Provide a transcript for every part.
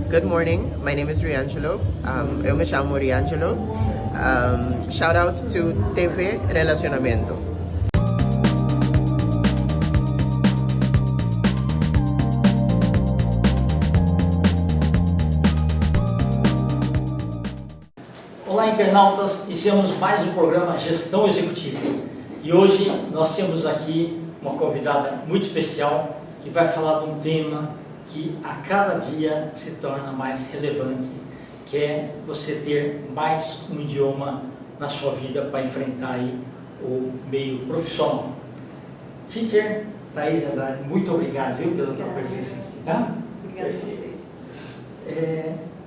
Good morning. My name is Riangelo. Eu me chamo Riangelo. Shout out to TV Relacionamento. Olá, internautas, iniciamos mais um programa Gestão Executiva. E hoje nós temos aqui uma convidada muito especial que vai falar de um tema que a cada dia se torna mais relevante, que é você ter mais um idioma na sua vida para enfrentar aí o meio profissional. Teacher Thaís Andrade, muito obrigado, viu, pela tua presença aqui, tá? Obrigada a você.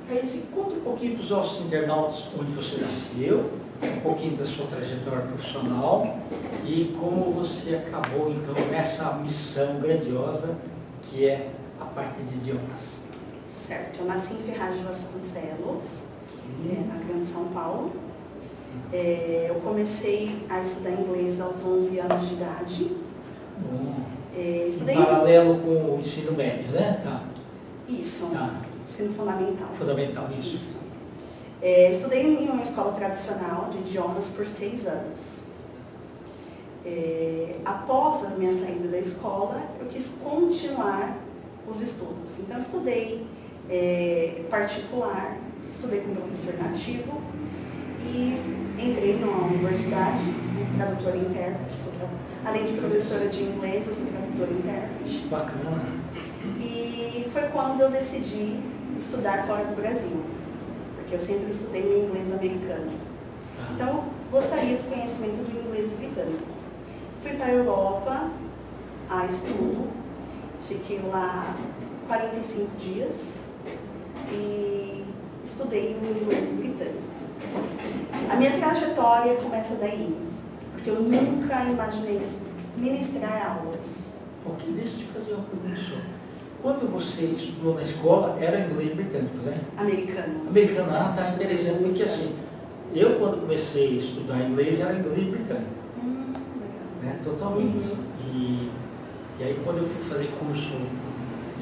Thaís, conta um pouquinho para os nossos internautas onde você nasceu, um pouquinho da sua trajetória profissional e como você acabou então nessa missão grandiosa que é a parte de idiomas. Certo, eu nasci em Ferraz de Vasconcelos, na Grande São Paulo. Eu comecei a estudar inglês aos 11 anos de idade. Em paralelo com o ensino médio, né? Tá. Isso, Tá. ensino fundamental. Fundamental, isso. Estudei em uma escola tradicional de idiomas por 6 anos. Após a minha saída da escola, eu quis continuar os estudos. Então, eu estudei particular, estudei com professor nativo e entrei numa universidade, tradutora e intérprete. Além de professora de inglês, eu sou tradutora e intérprete. Bacana. E foi quando eu decidi estudar fora do Brasil, porque eu sempre estudei o inglês americano. Então, eu gostaria do conhecimento do inglês britânico. Fui para a Europa a estudo, fiquei lá 45 dias e estudei o inglês britânico. A minha trajetória começa daí, porque eu nunca imaginei ministrar aulas. Ok, deixa eu te fazer uma pergunta só. Quando você estudou na escola, era inglês britânico, né? Americano. Americano, tá interessante, porque assim, eu quando comecei a estudar inglês, era inglês britânico. Legal. Né? Totalmente. E aí quando eu fui fazer curso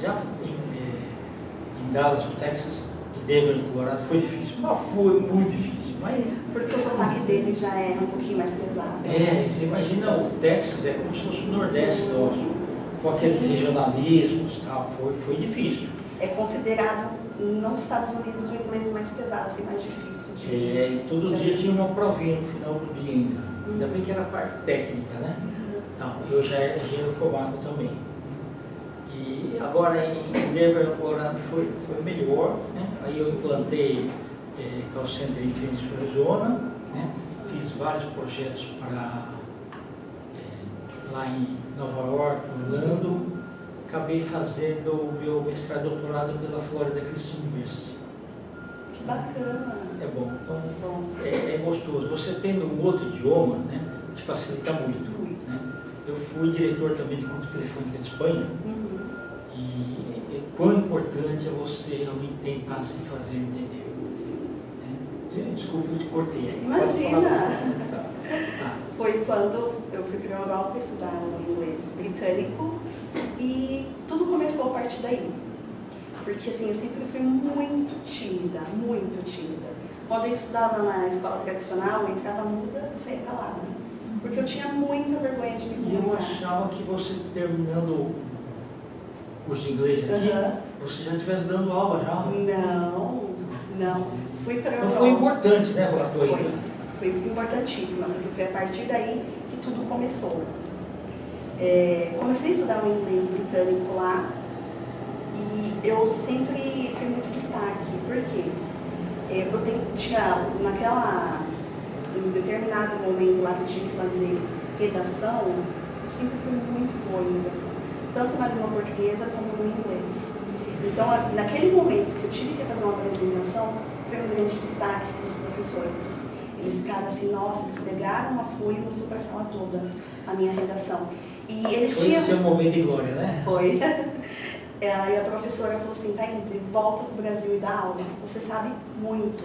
já em Dallas, no Texas, em Denver, no Colorado, foi difícil, mas foi muito difícil. Mas, Porque o sotaque dele já é um pouquinho mais pesado. você imagina, o Texas é como se fosse o Nordeste nosso, com aqueles regionalismos e tal, foi difícil. É considerado nos Estados Unidos o inglês mais pesado, assim, mais difícil de... E todo dia tinha uma provinha no final do dia ainda. Ainda bem que era a parte técnica, né? Então, eu já era engenheiro formado também. E agora em Denver, no Colorado, foi melhor, né? Aí eu implantei call center em Phoenix, Arizona, né? Fiz vários projetos para lá em Nova York, Orlando. Acabei fazendo o meu mestrado e doutorado pela Florida Christian University. Que bacana. É bom. Então, é gostoso. Você tendo um outro idioma, né, te facilita muito. Né? Eu fui diretor também de grupo telefônica de Espanha. E quão importante é você realmente tentar se fazer entender. Né? Desculpa, eu te cortei. Imagina! Foi quando eu fui para a Europa estudar o inglês britânico e tudo começou a partir daí. Porque assim, eu sempre fui muito tímida, muito tímida. Quando eu estudava na escola tradicional, eu entrava muda e saía calada. Porque eu tinha muita vergonha de me comunicar. E eu achava que você terminando o curso de inglês aqui, você já estivesse dando aula já. Não. Fui para a Então Europa. foi importante, né, para a tua ida? Foi importantíssima, porque foi a partir daí que tudo começou. Comecei a estudar o inglês britânico lá e eu sempre fui muito destaque. Por quê? Eu tinha, em determinado momento lá que eu tinha que fazer redação, eu sempre fui muito boa em redação, tanto na língua portuguesa como no inglês. Então, naquele momento que eu tive que fazer uma apresentação, foi um grande destaque para os professores. Eles ficaram assim, nossa, eles pegaram uma folha e mostrou para a sala toda a minha redação. E eles tinham... Foi o seu momento de glória, né? Foi. Aí a professora falou assim, Thaís, volta para o Brasil e dá aula. Você sabe muito.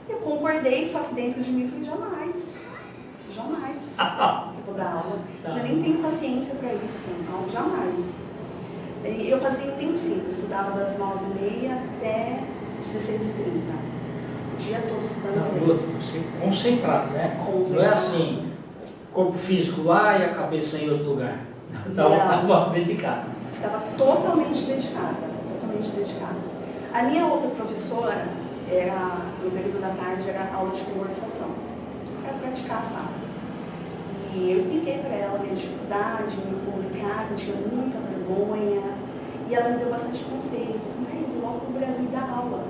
Eu concordei, só que dentro de mim eu falei, jamais. Eu vou dar aula. Eu nem tenho paciência para isso, então jamais. Eu fazia intensivo, estudava das 9h30 até 16h30. O dia todo estudando Não, inglês. você concentrado, né? Concentrado. Não é assim, corpo físico lá e a cabeça em outro lugar. Não. Estava dedicado. Estava totalmente dedicada, totalmente dedicada. A minha outra professora, no período da tarde, era aula de conversação. Era praticar a fala. E eu expliquei para ela a minha dificuldade em me comunicar, eu tinha muita vergonha. E ela me deu bastante conselho. Falei assim, Thaís, volta para o Brasil e dá aula.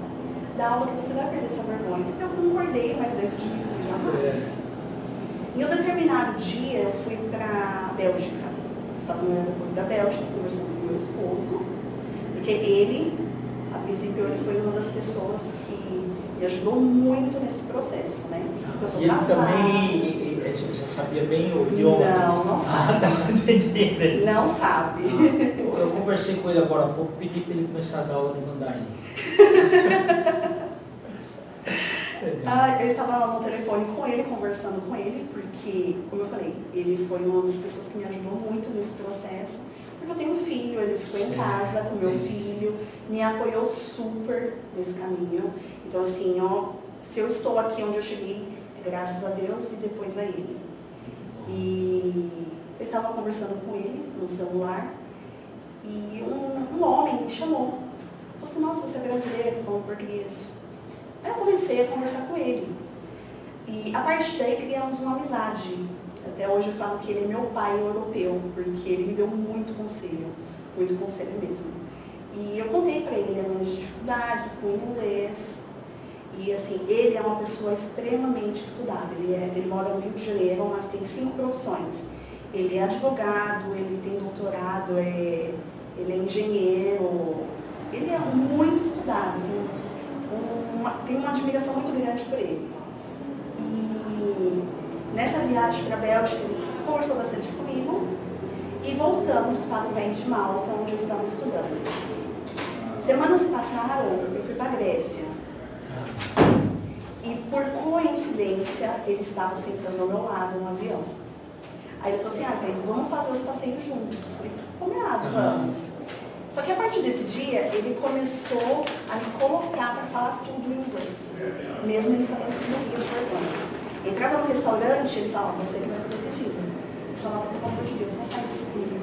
Dá aula que você vai perder essa vergonha. Eu concordei, mas dentro de mim eu jamais. Em um determinado dia, eu fui para a Bélgica. Eu estava no aeroporto da Bélgica, conversando com meu esposo. Porque ele, a princípio, ele foi uma das pessoas que me ajudou muito nesse processo, né? Eu sou E ele casada. também já sabia bem o idioma? Não sabe. Entendi. Não sabe. Eu conversei com ele agora há pouco, pedi para ele começar a dar aula de mandarim. Eu estava no telefone com ele, conversando com ele, porque, como eu falei, ele foi uma das pessoas que me ajudou muito nesse processo. Porque eu tenho um filho, ele ficou em casa com meu filho, me apoiou super nesse caminho. Então, assim, se eu estou aqui onde eu cheguei, é graças a Deus e depois a ele. E eu estava conversando com ele no celular e um homem me chamou. Falei assim, nossa, você é brasileira, está falando português. Aí eu comecei a conversar com ele. E a partir daí criamos uma amizade. Até hoje eu falo que ele é meu pai europeu, porque ele me deu muito conselho mesmo. E eu contei para ele as minhas dificuldades com o inglês. E assim, ele é uma pessoa extremamente estudada. Ele mora no Rio de Janeiro, mas tem 5 profissões. Ele é advogado, ele tem doutorado, ele é engenheiro. Ele é muito estudado, assim, tem uma admiração muito grande por ele. E nessa viagem para a Bélgica, ele conversou bastante comigo e voltamos para o país de Malta, onde eu estava estudando. Semanas se passaram, eu fui para a Grécia. E por coincidência, ele estava sentando ao meu lado no avião. Aí ele falou assim, Thaís, vamos fazer os passeios juntos. Eu falei, combinado, vamos. Só que a partir desse dia, ele começou a me colocar para falar tudo em inglês. Mesmo ele sabendo que não ia de vergonha. Entrava no restaurante, ele falava, você que vai fazer o pedido. Eu falava, pelo amor de Deus, não faz isso comigo.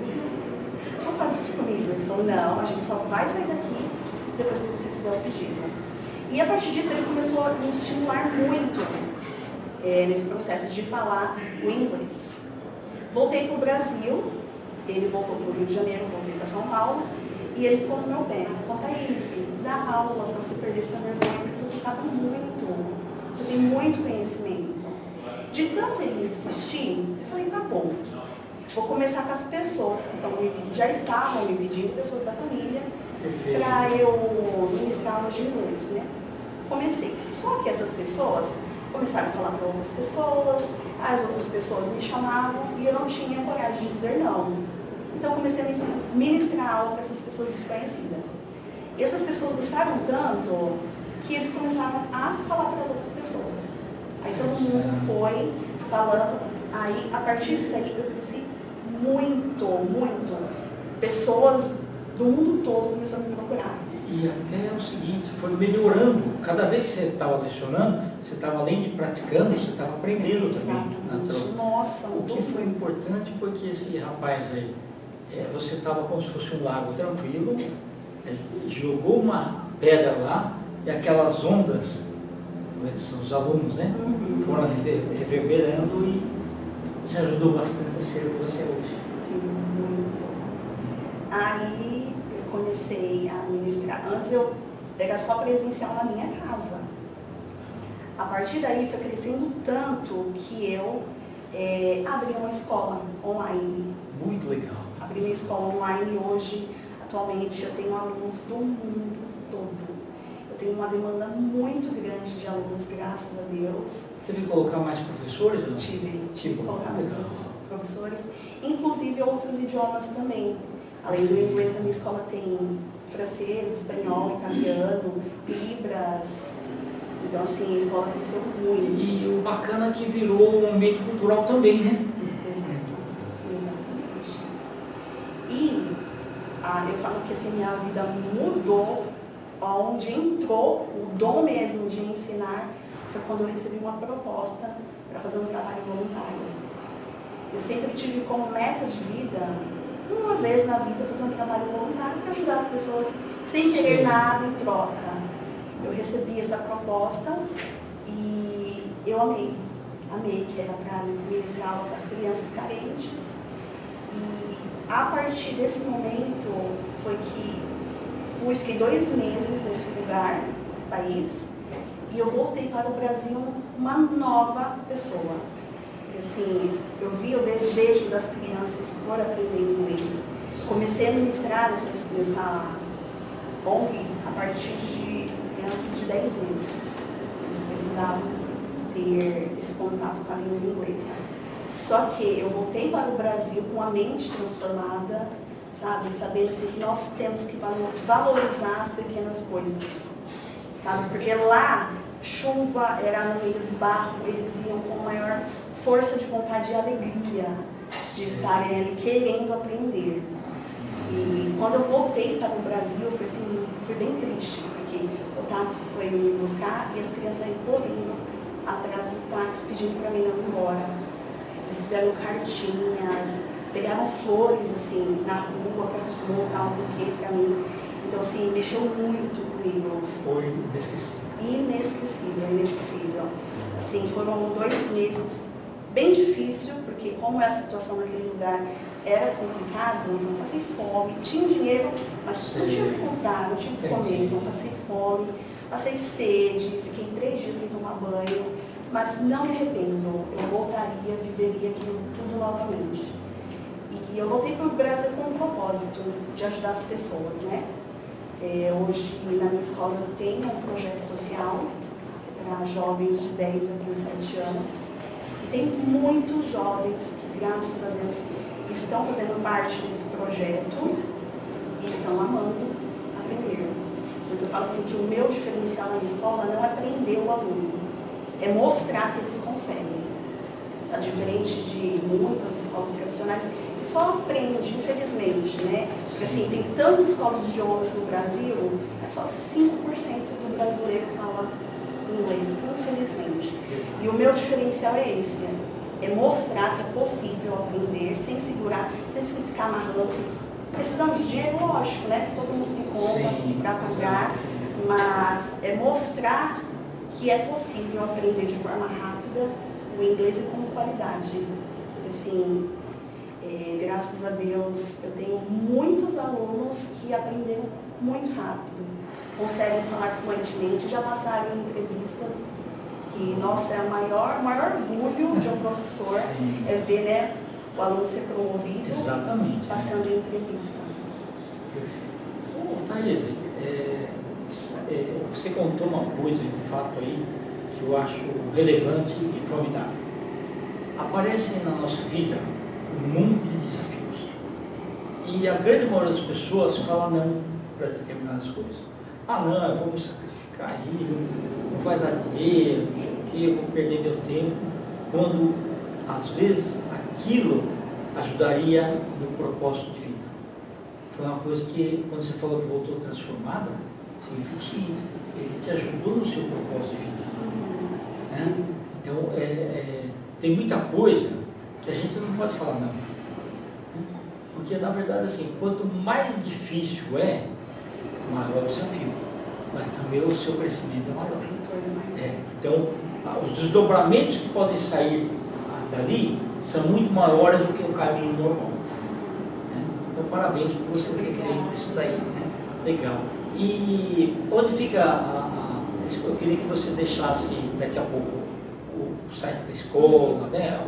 Não faz isso comigo. Ele falou, não, a gente só vai sair daqui depois que você fizer o pedido. E a partir disso, ele começou a me estimular muito nesse processo de falar o inglês. Voltei para o Brasil, ele voltou para o Rio de Janeiro, voltei para São Paulo. E ele ficou no meu pé. Conta isso, dá aula para você perder essa vergonha, porque você sabe muito. Você tem muito conhecimento. De tanto ele insistir, eu falei, tá bom. Vou começar com as pessoas que já estavam me pedindo, pessoas da família, para eu ministrar aula de inglês, né? Comecei. Só que essas pessoas começaram a falar para outras pessoas, as outras pessoas me chamavam e eu não tinha coragem de dizer não. Então eu comecei a ministrar aula para essas pessoas desconhecidas. E essas pessoas gostaram tanto que eles começaram a falar para as outras pessoas. Aí todo mundo foi falando. Aí, a partir disso aí, eu cresci muito, muito. Pessoas do mundo todo começaram a me procurar. E até o seguinte, foi melhorando. Cada vez que você estava lecionando, você estava além de praticando, você estava aprendendo também. Exatamente. Nossa, o que foi importante foi que esse rapaz aí, você estava como se fosse um lago tranquilo, jogou uma pedra lá e aquelas ondas, são os alunos, né? Foram reverberando e isso ajudou bastante a ser o que você é hoje. Sim, muito. Aí eu comecei a ministrar. Antes eu era só presencial na minha casa. A partir daí foi crescendo tanto que eu abri uma escola online. Muito legal. Abri minha escola online e hoje, atualmente, eu tenho alunos do mundo todo. Eu tenho uma demanda muito grande de alunos, graças a Deus. Teve que colocar mais professores? Não? Tive que colocar mais professores, inclusive outros idiomas também. Além do inglês, na minha escola tem francês, espanhol, italiano, libras. Então, assim, a escola cresceu muito. E o bacana é que virou um ambiente cultural também, né? E eu falo que assim, minha vida mudou. Ó, onde entrou o dom mesmo de ensinar, foi quando eu recebi uma proposta para fazer um trabalho voluntário. Eu sempre tive como meta de vida, uma vez na vida, fazer um trabalho voluntário para ajudar as pessoas sem querer nada em troca. Eu recebi essa proposta e eu amei. Amei, que era para ministrar aula para as crianças carentes. E a partir desse momento foi que fiquei 2 meses nesse lugar, nesse país, e eu voltei para o Brasil uma nova pessoa. E, assim, eu vi o desejo das crianças por aprender inglês. Comecei a ministrar nessa ONG a partir de crianças de 10 meses. Eles precisavam ter esse contato com a língua inglesa. Só que eu voltei para o Brasil com a mente transformada, sabe? Saber assim, que nós temos que valorizar as pequenas coisas, sabe? Porque lá, chuva era no meio do barro, eles iam com maior força de vontade e alegria de estarem ali querendo aprender. E quando eu voltei para o Brasil, foi bem triste, porque o táxi foi me buscar e as crianças iam correndo atrás do táxi pedindo para mim não ir embora. Eles fizeram cartinhas, pegaram flores assim na rua para montar um buquê para mim. Então assim, mexeu muito comigo. Foi inesquecível. Inesquecível. Assim, foram 2 meses bem difícil, porque como a situação naquele lugar era complicado, então passei fome, tinha dinheiro, mas não tinha o que comprar, não tinha o que comer, então passei fome, passei sede, fiquei 3 dias sem tomar banho. Mas não me arrependo, eu voltaria, viveria aquilo tudo novamente. E eu voltei para o Brasil com um propósito de ajudar as pessoas, né? Hoje, na minha escola, eu tenho um projeto social para jovens de 10 a 17 anos. E tem muitos jovens que, graças a Deus, estão fazendo parte desse projeto e estão amando aprender. Porque eu falo assim que o meu diferencial na minha escola não é prender o aluno, é mostrar que eles conseguem. Tá? Diferente de muitas escolas tradicionais que só aprende, infelizmente, né? Porque assim, tem tantas escolas de idiomas no Brasil, é só 5% do brasileiro que fala inglês, infelizmente. E o meu diferencial é esse, é mostrar que é possível aprender sem segurar, sem você ficar amarrando. Precisamos de dinheiro, lógico, né? Porque todo mundo tem conta para pagar, mas é mostrar que é possível aprender de forma rápida o inglês e com qualidade. Assim, graças a Deus, eu tenho muitos alunos que aprenderam muito rápido, conseguem falar fluentemente, já passaram em entrevistas, que, nossa, é o maior orgulho de um professor é ver, né, o aluno ser promovido. Exatamente, passando em entrevista. Thaís, você contou uma coisa, um fato aí, que eu acho relevante e formidável. Aparecem na nossa vida um mundo de desafios. E a grande maioria das pessoas fala não para determinadas coisas. Ah, não, eu vou me sacrificar aí, não vai dar dinheiro, não sei o quê, eu vou perder meu tempo. Quando, às vezes, aquilo ajudaria no propósito de vida. Foi uma coisa que, quando você falou que voltou transformada, significa o seguinte: ele te ajudou no seu propósito de vida. Né? Então, tem muita coisa que a gente não pode falar não. Porque, na verdade, assim, quanto mais difícil maior o desafio. Mas também o seu crescimento é maior. Então, os desdobramentos que podem sair dali são muito maiores do que o caminho normal. Né? Então, parabéns por você ter feito isso daí. Né? Legal. E onde fica eu queria que você deixasse daqui a pouco o site da escola, né?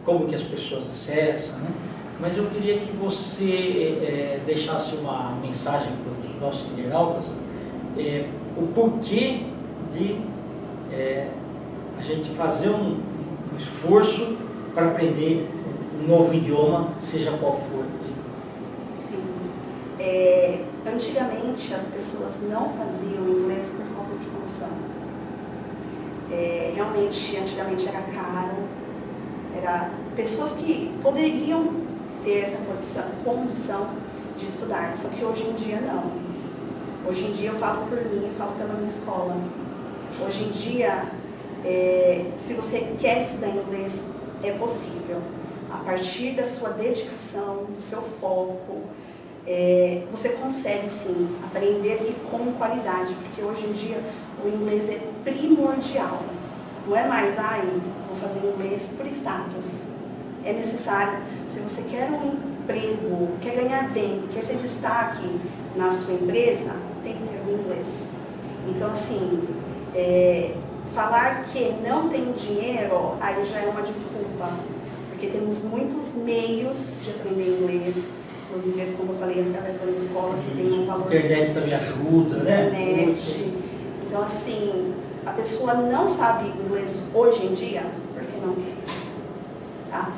Como que as pessoas acessam, né? Mas eu queria que você deixasse uma mensagem para os nossos internautas, o porquê de a gente fazer um esforço para aprender um novo idioma, seja qual for. Sim. Antigamente as pessoas não faziam inglês por falta de condição. Realmente, antigamente era caro, era pessoas que poderiam ter essa condição de estudar, só que hoje em dia não. Hoje em dia eu falo por mim, eu falo pela minha escola. Hoje em dia, se você quer estudar inglês, é possível. A partir da sua dedicação, do seu foco, você consegue sim aprender e com qualidade, porque hoje em dia o inglês é primordial. Não é mais, vou fazer inglês por status. É necessário, se você quer um emprego, quer ganhar bem, quer ser destaque na sua empresa, tem que ter o inglês. Então, assim, falar que não tem dinheiro, aí já é uma desculpa, porque temos muitos meios de aprender inglês, inclusive, como eu falei, através da minha escola, que tem um valor... Internet também ajuda, né? Internet. Então, assim, a pessoa não sabe inglês hoje em dia, porque não quer. Tá?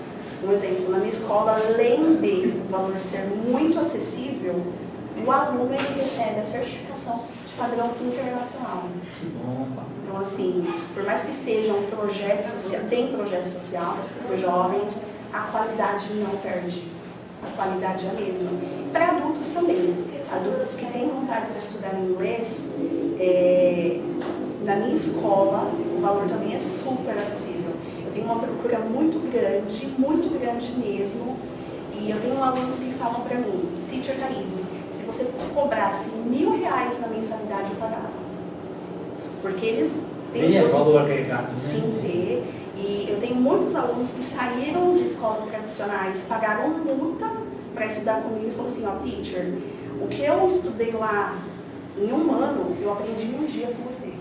Um exemplo, na minha escola, além de o valor ser muito acessível, o aluno ele recebe a certificação de padrão internacional. Que bom. Então, assim, por mais que seja um projeto social, tem projeto social para os jovens, a qualidade não perde. A qualidade é a mesma. E para adultos também. Adultos que têm vontade de estudar inglês, na minha escola, o valor também é super acessível. Eu tenho uma procura muito grande mesmo. E eu tenho alunos que falam para mim, Teacher Thaís, se você cobrasse R$1.000 na mensalidade, eu pagava. Porque eles têm... Vê valor agregado, né? Sim, vê. E eu tenho muitos alunos que saíram de escolas tradicionais, pagaram multa para estudar comigo e falaram assim, teacher, o que eu estudei lá em 1 ano, eu aprendi em 1 dia com você.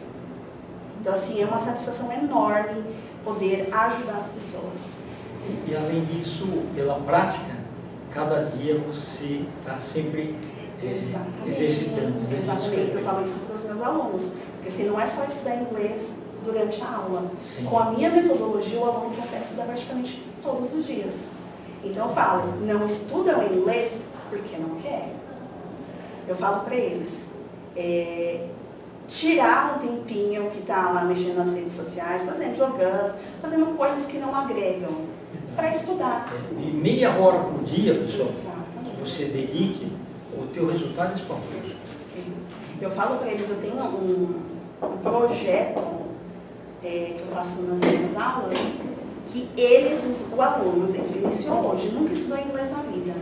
Então, assim, é uma satisfação enorme poder ajudar as pessoas. E além disso, pela prática, cada dia você está sempre exercitando. Né? Exatamente, eu falo isso para os meus alunos, porque assim, não é só estudar inglês durante a aula. Sim. Com a minha metodologia, o aluno consegue estudar praticamente todos os dias. Então eu falo, não estudam inglês porque não quer. Eu falo para eles, tirar um tempinho que está lá mexendo nas redes sociais, jogando, fazendo coisas que não agregam, para estudar. E meia hora por dia, pessoal, Exatamente. que você dedique, o teu resultado é espantoso. Eu falo para eles, eu tenho um projeto que eu faço nas minhas aulas, que o aluno, ele iniciou hoje, nunca estudou inglês na vida.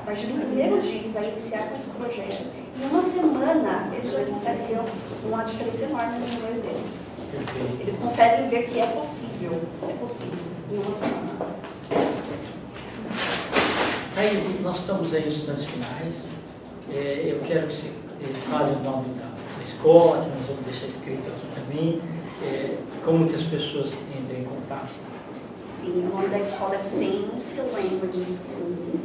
A partir do primeiro dia, ele vai iniciar com esse projeto. Em 1 semana, eles já conseguem ver uma diferença enorme no inglês deles. Perfeito. Eles conseguem ver que é possível, em 1 semana. Thaís, nós estamos aí nos instantes finais. Eu quero que você fale o nome da escola, que nós vamos deixar escrito aqui também. Como que as pessoas entram em contato? Sim, o nome da escola é Fancy Language School.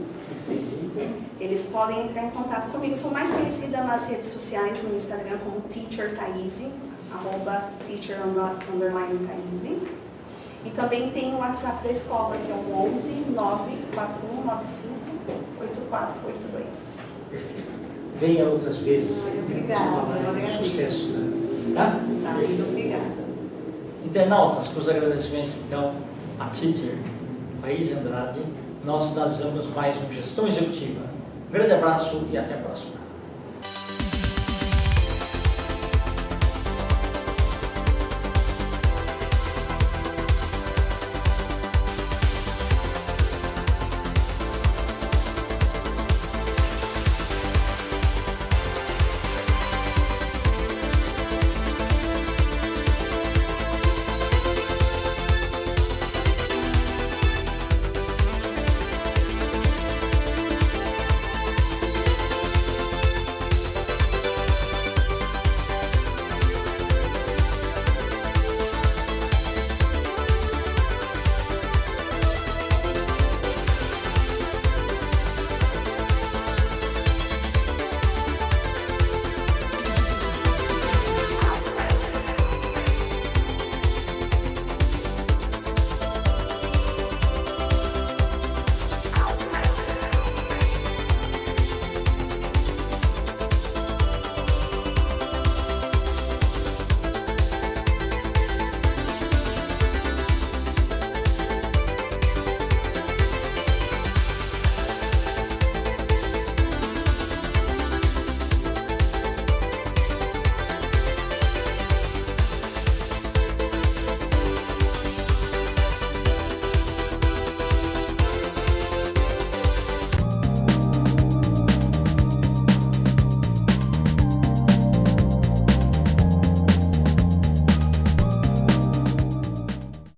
Eles podem entrar em contato comigo. Eu sou mais conhecida nas redes sociais, no Instagram, como Teacher Thaís, @teacher_Thaís. E também tem o WhatsApp da escola, que é o 11 94195 8482. Perfeito. Venha outras vezes. Obrigada. Sucesso. Tá? Tá, muito obrigada. Internautas, com os agradecimentos, então, a Teacher Thaís Andrade, nós finalizamos mais um Gestão Executiva. Um grande abraço e até a próxima.